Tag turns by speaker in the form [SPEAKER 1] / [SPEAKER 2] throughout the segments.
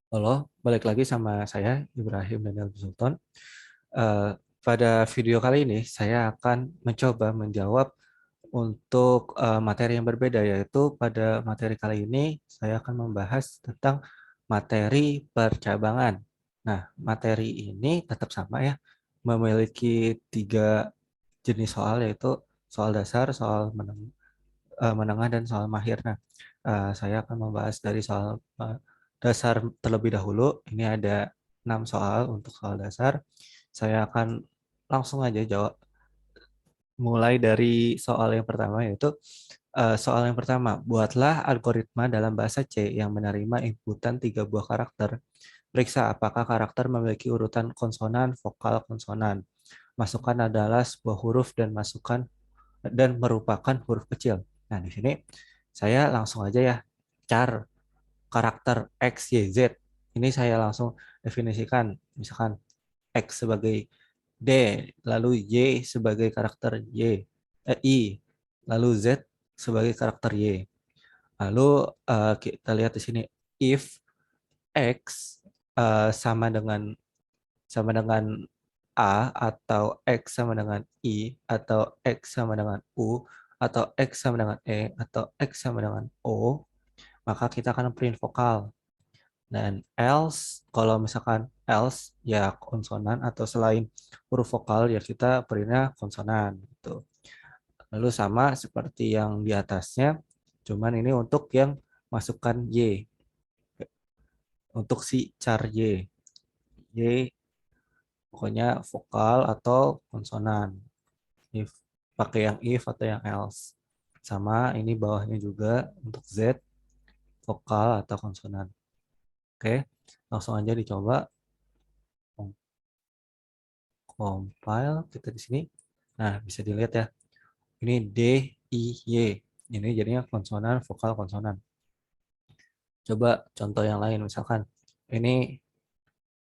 [SPEAKER 1] Halo, balik lagi sama saya Ibrahim Daniel Sultan. Pada video kali ini saya akan mencoba menjawab untuk materi yang berbeda, yaitu pada materi kali ini saya akan membahas tentang materi percabangan. Nah, materi ini tetap sama ya, memiliki tiga jenis soal, yaitu soal dasar, soal menengah, dan soal mahir. Nah, saya akan membahas dari soal dasar terlebih dahulu. Ini ada 6 soal untuk soal dasar. Saya akan langsung aja jawab mulai dari soal yang pertama, yaitu soal yang pertama. Buatlah algoritma dalam bahasa C yang menerima inputan 3 buah karakter. Periksa apakah karakter memiliki urutan konsonan, vokal, konsonan. Masukkan adalah sebuah huruf dan masukkan dan merupakan huruf kecil. Nah, di sini saya langsung aja ya, char karakter X, Y, Z. Ini saya langsung definisikan, misalkan X sebagai D, lalu Y sebagai karakter I, lalu Z sebagai karakter Y. Lalu kita lihat di sini, if X sama dengan A, atau X sama dengan I, atau X sama dengan U, atau X sama dengan E, atau X sama dengan O, maka kita akan print vokal. Dan else, kalau misalkan else ya konsonan, atau selain huruf vokal ya kita printnya konsonan gitu. Lalu sama seperti yang di atasnya, cuman ini untuk yang masukkan Y, untuk si char Y pokoknya vokal atau konsonan. If pakai yang if atau yang else. Sama ini bawahnya juga untuk Z, vokal atau konsonan. Oke, langsung aja dicoba compile kita di sini. Nah, bisa dilihat ya. Ini D, I, Y. Ini jadinya konsonan, vokal, konsonan. Coba contoh yang lain, misalkan ini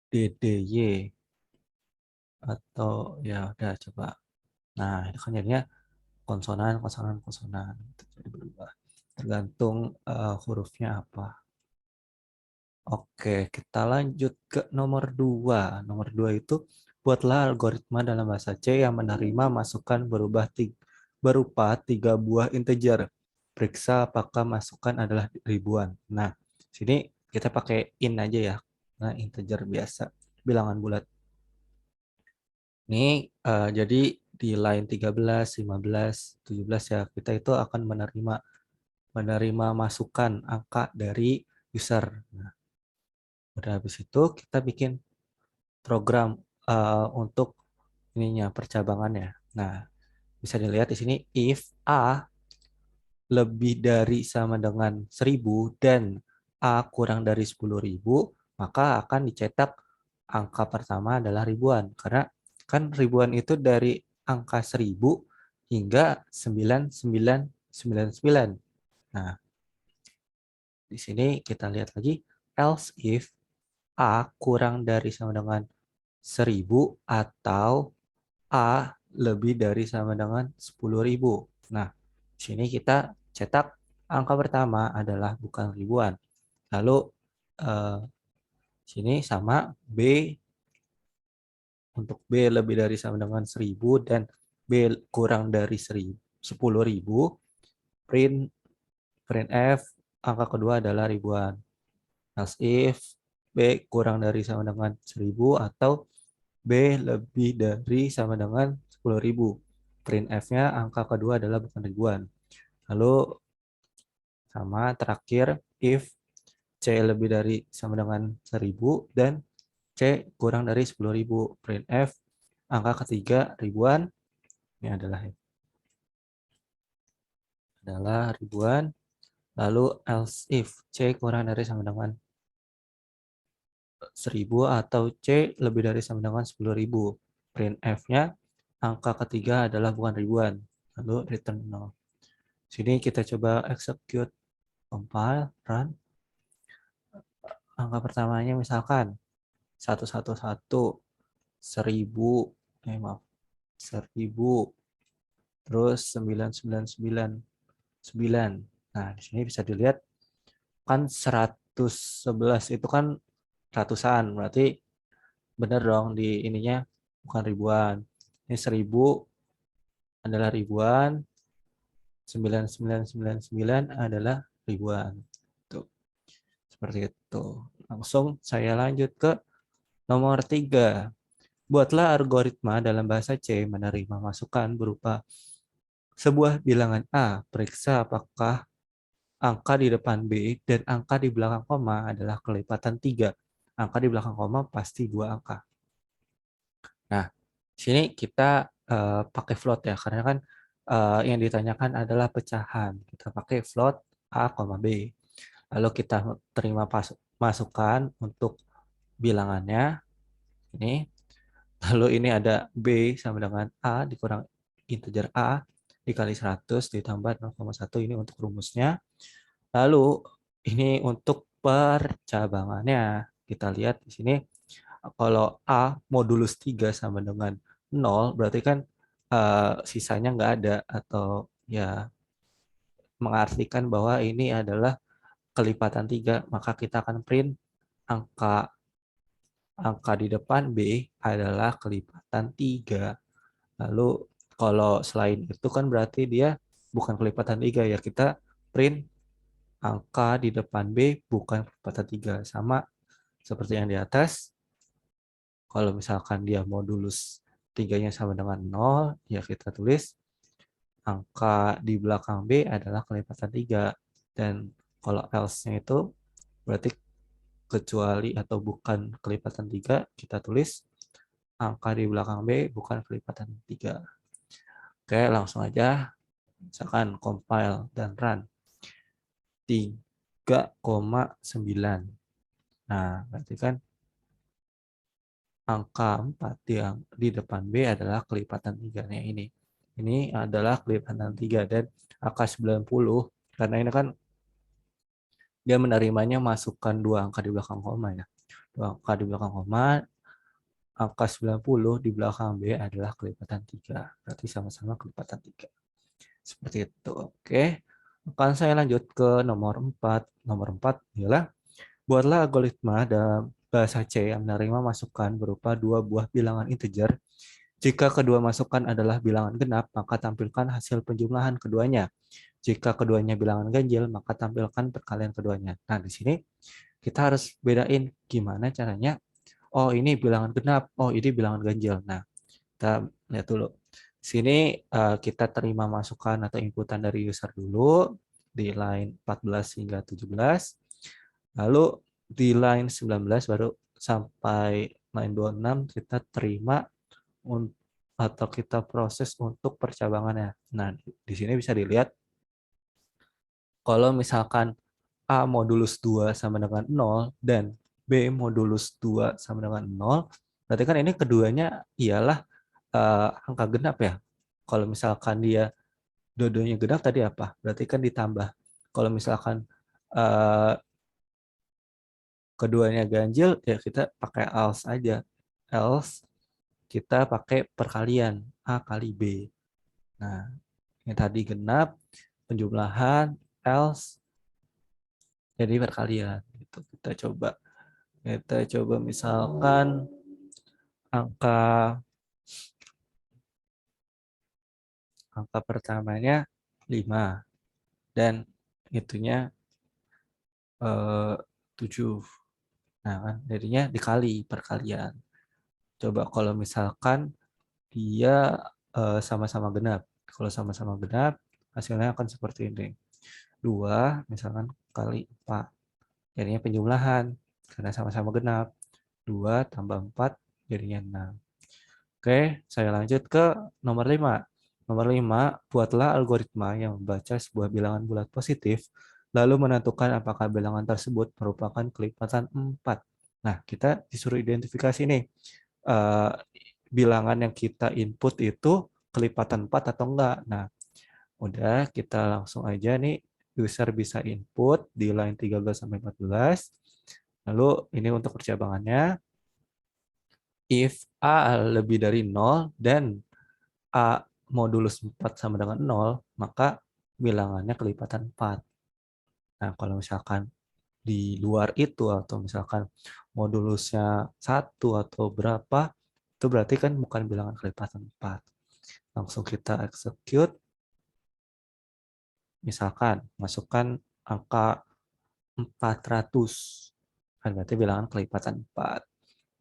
[SPEAKER 1] D, D, Y, atau ya udah coba. Nah, ini kan jadinya konsonan, konsonan, konsonan. Jadi berubah. Tergantung hurufnya apa. Oke, kita lanjut ke nomor 2. Nomor 2 itu, buatlah algoritma dalam bahasa C yang menerima masukan berupa 3 buah integer. Periksa apakah masukan adalah ribuan. Nah, sini kita pakai in aja ya. Nah, integer biasa, bilangan bulat. Ini jadi di line 13, 15, 17 ya, kita itu akan menerima masukan angka dari user. Nah, udah habis itu kita bikin program untuk ininya percabangannya. Nah, bisa dilihat di sini, if A lebih dari sama dengan 1000 dan A kurang dari 10.000, maka akan dicetak angka pertama adalah ribuan. Karena kan ribuan itu dari angka 1000 hingga 9999. Nah, di sini kita lihat lagi, else if A kurang dari sama dengan 1000 atau A lebih dari sama dengan 10.000. Nah, di sini kita cetak angka pertama adalah bukan ribuan. Lalu eh, sini sama B, untuk B lebih dari sama dengan 1000 dan B kurang dari 10.000, print print F angka kedua adalah ribuan. Else if B kurang dari sama dengan 1000 atau B lebih dari sama dengan 10.000. Print F-nya angka kedua adalah bukan ribuan. Lalu sama terakhir, if C lebih dari sama dengan 1000 dan C kurang dari 10.000. Print F angka ketiga ribuan. Ini adalah ribuan. Lalu else if C kurang dari sama dengan 1000 atau C lebih dari sama dengan 10.000. Print F-nya angka ketiga adalah bukan ribuan. Lalu return 0. Sini kita coba execute, compile, run. Angka pertamanya misalkan 111, 1000, maaf, 1000, terus 9999. Nah, di sini bisa dilihat kan 111 itu kan ratusan, berarti benar dong di ininya bukan ribuan. Ini 1000 adalah ribuan, 9999 adalah ribuan. Tuh, seperti itu. Langsung saya lanjut ke nomor 3. Buatlah algoritma dalam bahasa C menerima masukan berupa sebuah bilangan A. Periksa apakah angka di depan B dan angka di belakang koma adalah kelipatan 3. Angka di belakang koma pasti 2 angka. Nah, sini kita pakai float ya, karena kan yang ditanyakan adalah pecahan. Kita pakai float A, B. Lalu kita terima masukan untuk bilangannya. Ini. Lalu ini ada B sama dengan A dikurang integer A dikali 100 ditambah 0,1 ini untuk rumusnya. Lalu ini untuk percabangannya. Kita lihat di sini kalau A modulus 3 sama dengan 0 berarti kan sisanya nggak ada atau ya mengartikan bahwa ini adalah kelipatan 3, maka kita akan print angka angka di depan B adalah kelipatan 3. Lalu kalau selain itu kan berarti dia bukan kelipatan 3 ya, kita print angka di depan B bukan kelipatan 3. Sama seperti yang di atas, kalau misalkan dia modulus 3-nya sama dengan 0, ya kita tulis angka di belakang B adalah kelipatan 3. Dan kalau else-nya itu berarti kecuali atau bukan kelipatan 3, kita tulis angka di belakang B bukan kelipatan 3. Oke, langsung aja. Misalkan compile dan run. 3,9. Nah, berarti kan angka 4 yang di depan B adalah kelipatan 3-nya ini. Ini adalah kelipatan 3 dan angka 90 karena ini kan dia menerimanya masukkan 2 angka di belakang koma ya. 2 angka di belakang koma, angka 90 di belakang B adalah kelipatan 3. Berarti sama-sama kelipatan 3. Seperti itu. Oke. Akan saya lanjut ke nomor 4. Nomor 4 ialah buatlah algoritma dalam bahasa C yang menerima masukan berupa 2 buah bilangan integer. Jika kedua masukan adalah bilangan genap, maka tampilkan hasil penjumlahan keduanya. Jika keduanya bilangan ganjil, maka tampilkan perkalian keduanya. Nah, di sini kita harus bedain gimana caranya. Oh, ini bilangan genap. Oh, ini bilangan ganjil. Nah, kita lihat dulu. Sini kita terima masukan atau inputan dari user dulu di line 14 hingga 17. Lalu di line 19 baru sampai line 26 kita terima atau kita proses untuk percabangannya. Nah, di sini bisa dilihat kalau misalkan A modulus 2 sama dengan 0 dan B modulus 2 sama dengan 0, berarti kan ini keduanya ialah angka genap ya. Kalau misalkan dia dua-duanya genap tadi apa? Berarti kan ditambah. Kalau misalkan uh, keduanya ganjil, ya kita pakai else aja. Else kita pakai perkalian A kali B. Nah, yang tadi genap, penjumlahan, else, jadi perkalian. Gitu. Kita coba misalkan angka angka pertamanya 5 dan itunya 7. Nah, kan jadinya dikali perkalian. Coba kalau misalkan dia sama-sama genap. Kalau sama-sama genap, hasilnya akan seperti ini. 2 misalkan kali 4. Jadinya penjumlahan karena sama-sama genap. 2 tambah 4 jadinya 6. Oke, saya lanjut ke nomor 5. Nomor 5, buatlah algoritma yang membaca sebuah bilangan bulat positif, lalu menentukan apakah bilangan tersebut merupakan kelipatan 4. Nah, kita disuruh identifikasi nih, bilangan yang kita input itu kelipatan 4 atau enggak. Nah, udah kita langsung aja nih, user bisa input di line 13-14. Lalu ini untuk percabangannya, if A lebih dari 0 dan A modulus 4 sama dengan 0, maka bilangannya kelipatan 4. Nah, kalau misalkan di luar itu atau misalkan modulusnya 1 atau berapa, itu berarti kan bukan bilangan kelipatan 4. Langsung kita execute, misalkan masukkan angka 400, kan berarti bilangan kelipatan 4.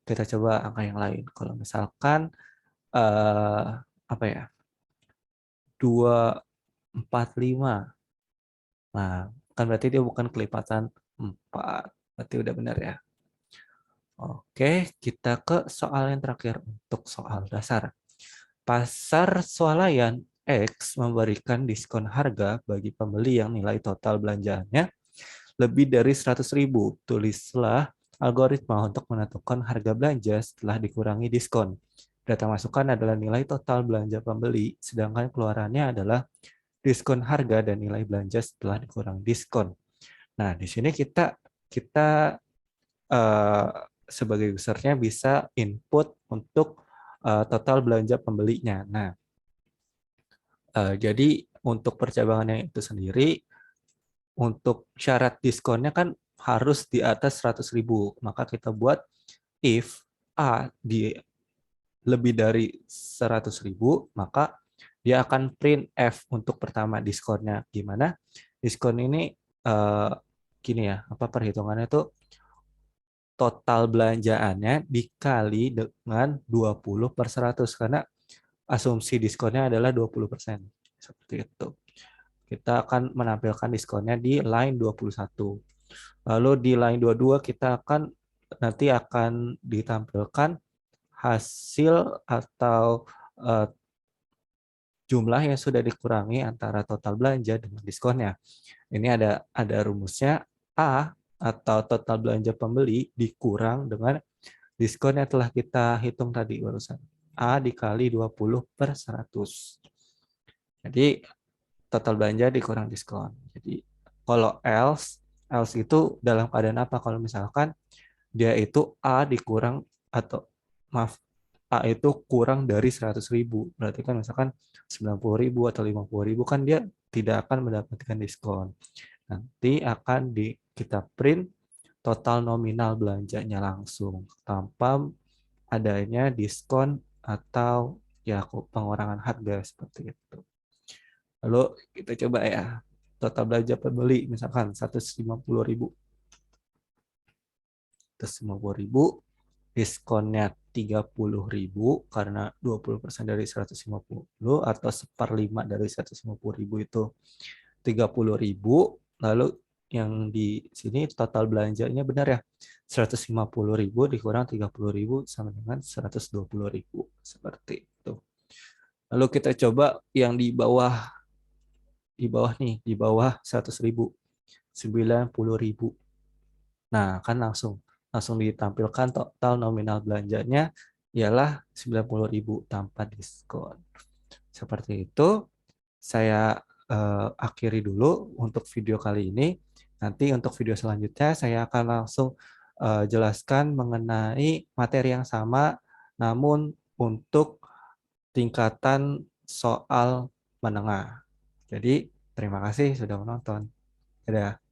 [SPEAKER 1] Kita coba angka yang lain. Kalau misalkan apa ya, 245. Nah, kan berarti dia bukan kelipatan 4. Berarti udah benar ya. Oke, kita ke soal yang terakhir untuk soal dasar. Pasar swalayan X memberikan diskon harga bagi pembeli yang nilai total belanjaannya lebih dari 100.000. Tulislah algoritma untuk menentukan harga belanja setelah dikurangi diskon. Data masukan adalah nilai total belanja pembeli, sedangkan keluarannya adalah diskon harga dan nilai belanja setelah dikurangi diskon. Nah, di sini kita kita eh, sebagai usernya bisa input untuk total belanja pembelinya. Nah, jadi untuk percabangannya itu sendiri, untuk syarat diskonnya kan harus di atas 100.000. Maka kita buat if A di lebih dari 100.000, maka dia akan print F untuk pertama diskonnya. Gimana? Diskon ini gini ya, apa perhitungannya itu total belanjaannya dikali dengan 20/100 karena asumsi diskonnya adalah 20%. Seperti itu. Kita akan menampilkan diskonnya di line 21. Lalu di line 22 kita akan nanti akan ditampilkan hasil atau eh, jumlah yang sudah dikurangi antara total belanja dengan diskonnya. Ini ada rumusnya. A atau total belanja pembeli dikurang dengan diskon yang telah kita hitung tadi barusan. A dikali 20/100. Jadi total belanja dikurang diskon. Jadi kalau else itu dalam keadaan apa? Kalau misalkan dia itu A dikurang atau maaf, A itu kurang dari 100.000. Berarti kan misalkan 90.000 atau 50.000 kan dia tidak akan mendapatkan diskon. Nanti akan kita print total nominal belanjanya langsung tanpa adanya diskon atau ya pengurangan harga seperti itu. Lalu kita coba ya, total belanja pembeli misalkan 150.000. 150.000, diskonnya 30.000 karena 20% dari 150 atau seperlima dari 150.000 itu 30.000. Lalu yang di sini total belanjanya benar ya, 150.000 dikurang 30.000 sama dengan 120.000 seperti itu. Lalu kita coba yang di bawah nih, di bawah 100.000, 90.000. Nah, kan langsung ditampilkan total nominal belanjanya ialah 90.000 tanpa diskon. Seperti itu, saya akhiri dulu untuk video kali ini. Nanti untuk video selanjutnya saya akan langsung jelaskan mengenai materi yang sama, namun untuk tingkatan soal menengah. Jadi, terima kasih sudah menonton. Dadah.